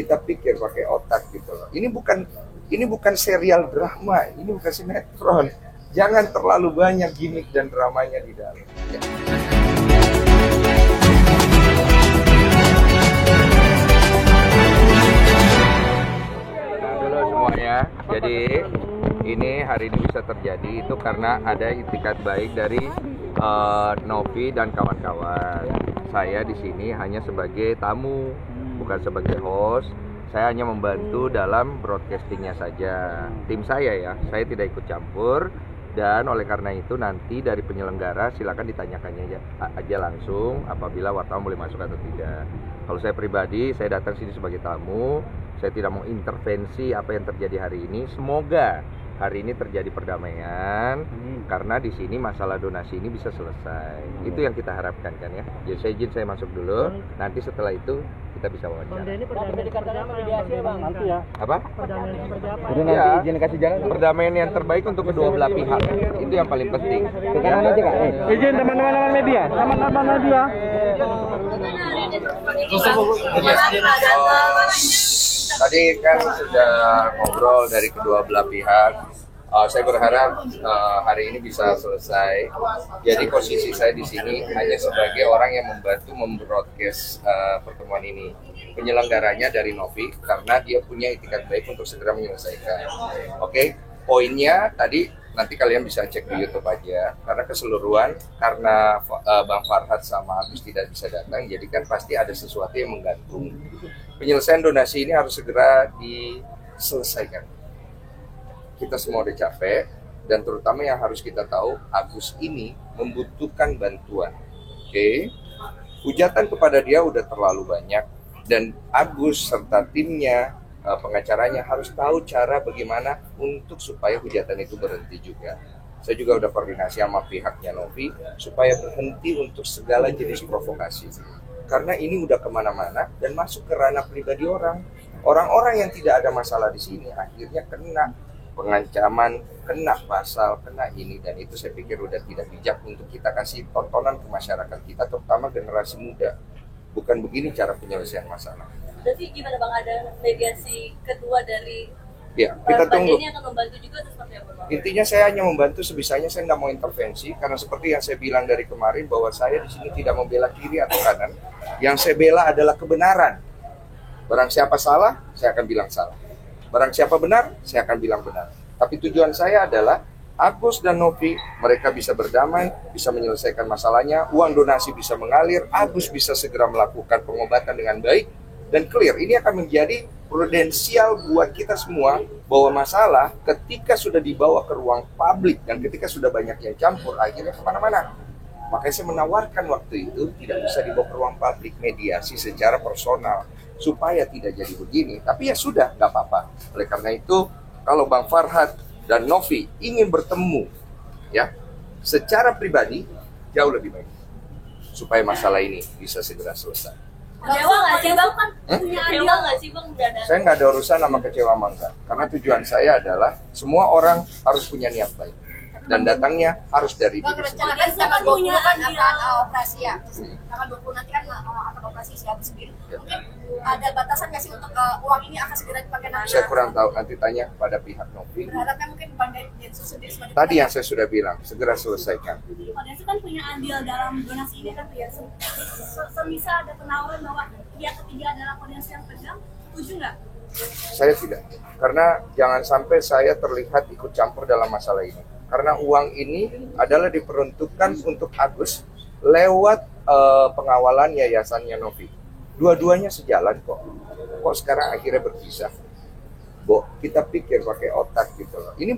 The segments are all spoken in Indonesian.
kita pikir pakai otak gitu loh. Ini bukan serial drama, ini bukan sinetron. Jangan terlalu banyak gimmick dan dramanya di dalam. Ya. Nah dulu semuanya, jadi ini hari ini bisa terjadi itu karena ada itikat baik dari Novi dan kawan-kawan. Saya di sini hanya sebagai tamu, bukan sebagai host. Saya hanya membantu dalam broadcastingnya saja. Tim saya saya tidak ikut campur. Dan oleh karena itu nanti dari penyelenggara silakan ditanyakannya aja langsung apabila wartawan boleh masuk atau tidak. Kalau saya pribadi, saya datang sini sebagai tamu. Saya tidak mau intervensi apa yang terjadi hari ini. Semoga hari ini terjadi perdamaian karena di sini masalah donasi ini bisa selesai. Itu yang kita harapkan kan ya. Jadi saya izin saya masuk dulu. Nanti setelah itu kita bisa wawancara. Ini perdamaian mediasi ya Bang, nanti ya. Apa? Perdamaian seperti apa? Udah nanti izin kasih jalan. Perdamaian yang terbaik untuk kedua belah pihak. Itu yang paling penting. Sekarang aja Kak. Izin teman-teman media. Teman-teman media. Tadi kan sudah ngobrol dari kedua belah pihak. Saya berharap hari ini bisa selesai. Jadi posisi saya di sini hanya sebagai orang yang membantu membroadcast pertemuan ini. Penyelenggaranya dari Novi karena dia punya itikat baik untuk segera menyelesaikan. Oke, poinnya tadi nanti kalian bisa cek di YouTube aja. Karena keseluruhan, karena Bang Farhad sama Agus tidak bisa datang, jadi kan pasti ada sesuatu yang menggantung. Penyelesaian donasi ini harus segera diselesaikan. Kita semua udah capek, dan terutama yang harus kita tahu, Agus ini membutuhkan bantuan. Oke? Hujatan kepada dia udah terlalu banyak, dan Agus serta timnya, pengacaranya harus tahu cara bagaimana untuk supaya hujatan itu berhenti juga. Saya juga udah koordinasi sama pihaknya Novi, supaya berhenti untuk segala jenis provokasi. Karena ini udah kemana-mana dan masuk ke ranah pribadi orang. Orang-orang yang tidak ada masalah di sini akhirnya kena pengancaman, kena pasal, kena ini, dan itu saya pikir udah tidak bijak untuk kita kasih tontonan ke masyarakat kita, terutama generasi muda. Bukan begini cara penyelesaian masalah. Berarti gimana Bang, ada mediasi kedua dari kita tunggu. Ini akan membantu juga atau seperti apa Bang? Intinya saya hanya membantu sebisanya, saya tidak mau intervensi karena seperti yang saya bilang dari kemarin bahwa saya di sini tidak membela kiri atau kanan. Yang saya bela adalah kebenaran. Barang siapa salah, saya akan bilang salah. Barang siapa benar, saya akan bilang benar. Tapi tujuan saya adalah Agus dan Novi, mereka bisa berdamai, bisa menyelesaikan masalahnya, uang donasi bisa mengalir, Agus bisa segera melakukan pengobatan dengan baik dan clear. Ini akan menjadi prudensial buat kita semua bahwa masalah ketika sudah dibawa ke ruang publik dan ketika sudah banyak yang campur, akhirnya kemana-mana. Makanya saya menawarkan waktu itu tidak bisa dibawa ke ruang publik, mediasi secara personal supaya tidak jadi begini. Tapi ya sudah, nggak apa-apa. Oleh karena itu, kalau Bang Farhad dan Novi ingin bertemu ya secara pribadi, jauh lebih baik supaya masalah ini bisa segera selesai. Kecewa nggak sih Bang? Kecewa nggak sih Bang? Saya nggak ada urusan sama kecewa enggak, karena tujuan saya adalah semua orang harus punya niat baik dan datangnya harus dari diri sendiri. Rencananya tanggal 20 kan akan operasi ya. Tanggal 20 nanti kan akan operasi si Agus sendiri. Mungkin ada batasan nggak sih untuk uang ini akan segera dipakai nanti? Saya kurang tahu, nanti tanya kepada pihak Novi. Berharapnya mungkin Bang Densus sendiri sebagai Tadi yang saya sudah bilang, segera selesaikan. Bang Densus kan punya andil dalam donasi ini kan ya. Semisal ada penawaran bahwa pihak ketiga adalah koordinasi yang pegang, setuju nggak? Saya tidak, karena jangan sampai saya terlihat ikut campur dalam masalah ini. Karena uang ini adalah diperuntukkan untuk Agus lewat pengawalan yayasannya Novi. Dua-duanya sejalan kok. Kok sekarang akhirnya berpisah? Kita pikir pakai otak gitu loh. Ini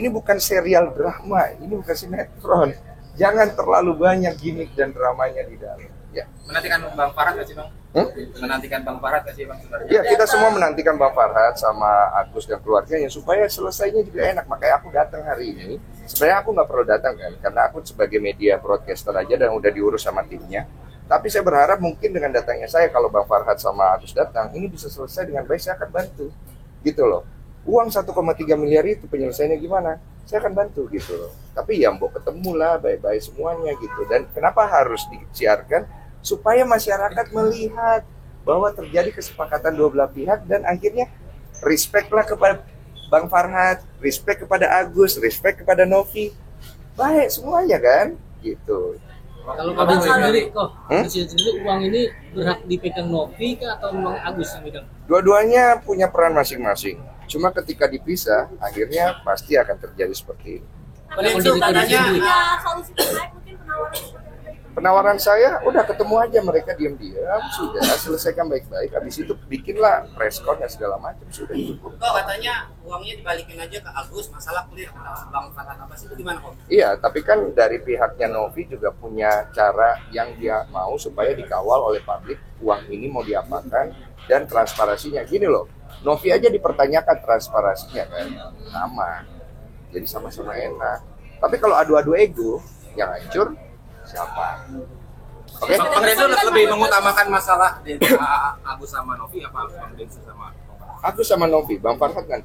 bukan serial drama, ini bukan sinetron. Jangan terlalu banyak gimmick dan dramanya di dalam. Ya. Menantikan Bang Farhad nggak sih Bang? Menantikan Bang Farhad nggak sih Bang sebenarnya? Ya, kita semua menantikan Bang Farhad sama Agus dan keluarganya supaya selesainya juga enak. Makanya aku datang hari ini. Sebenarnya aku nggak perlu datang kan, karena aku sebagai media broadcaster aja dan udah diurus sama timnya. Tapi saya berharap mungkin dengan datangnya saya, kalau Bang Farhad sama Agus datang, ini bisa selesai dengan baik, saya akan bantu. Gitu loh. Uang 1,3 miliar itu penyelesaiannya gimana? Saya akan bantu gitu loh. Tapi ya mbok ketemu lah baik-baik semuanya gitu. Dan kenapa harus disiarkan? Supaya masyarakat melihat bahwa terjadi kesepakatan dua belah pihak dan akhirnya respect lah kepada Bang Farhad, respect kepada Agus, respect kepada Novi. Baik semuanya kan? Gitu. Kalau Kadin sendiri kok, sendiri uang ini berhak dipegang Novi kah atau memang Agus yang pegang? Dua-duanya punya peran masing-masing. Cuma ketika dipisah, akhirnya pasti akan terjadi seperti ini. Kondisi sendiri. Ya, solusi terbaik mungkin penawaran. Penawaran saya, udah ketemu aja mereka diam-diam, sudah selesaikan baik-baik. Habis itu bikinlah preskon dan segala macam, sudah cukup. Kok katanya uangnya dibalikin aja ke Agus, masalah clear. Bang Farhad Abbas itu gimana kok? Iya, tapi kan dari pihaknya Novi juga punya cara yang dia mau supaya dikawal oleh publik. Uang ini mau diapakan dan transparansinya. Gini loh, Novi aja dipertanyakan transparansinya kan, sama. Jadi sama-sama enak. Tapi kalau adu-adu ego, yang hancur siapa? Oke? Bang Densus lebih mengutamakan masalah Agus sama Novi apa Bang Densus sama? Aku sama Novi, Bang Farhad kan?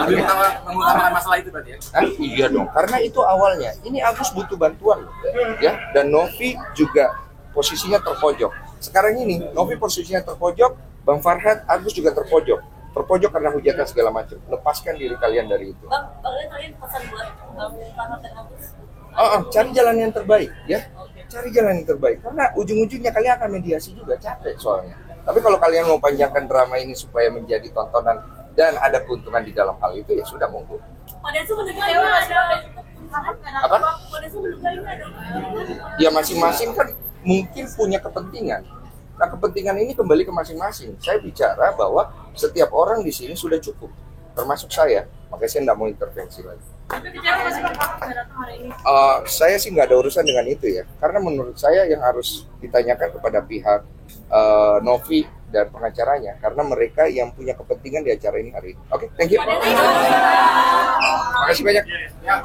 Lebih mengutamakan masalah itu berarti ya? Iya dong, karena itu awalnya. Ini Agus butuh bantuan, ya. Dan Novi juga posisinya terpojok. Sekarang ini Novi posisinya terpojok, Bang Farhad, Agus juga terpojok. Terpojok karena hujatan segala macam. Lepaskan diri kalian dari itu. Bang kalian pesan buat Bang Farhad dan Agus. Cari jalan yang terbaik, ya. Cari jalan yang terbaik. Karena ujung-ujungnya kalian akan mediasi juga, capek soalnya. Tapi kalau kalian mau panjangkan drama ini supaya menjadi tontonan dan ada keuntungan di dalam hal itu, ya sudah monggo. Pak Densus menduga ini ada. Apa? Pak Densus menduga ini ada. Ya masing-masing kan mungkin punya kepentingan. Nah kepentingan ini kembali ke masing-masing. Saya bicara bahwa setiap orang di sini sudah cukup, termasuk saya. Makanya saya tidak mau intervensi lagi. Saya sih nggak ada urusan dengan itu ya, karena menurut saya yang harus ditanyakan kepada pihak Novi dan pengacaranya, karena mereka yang punya kepentingan di acara ini hari ini. Oke, thank you. Makasih banyak. Ya.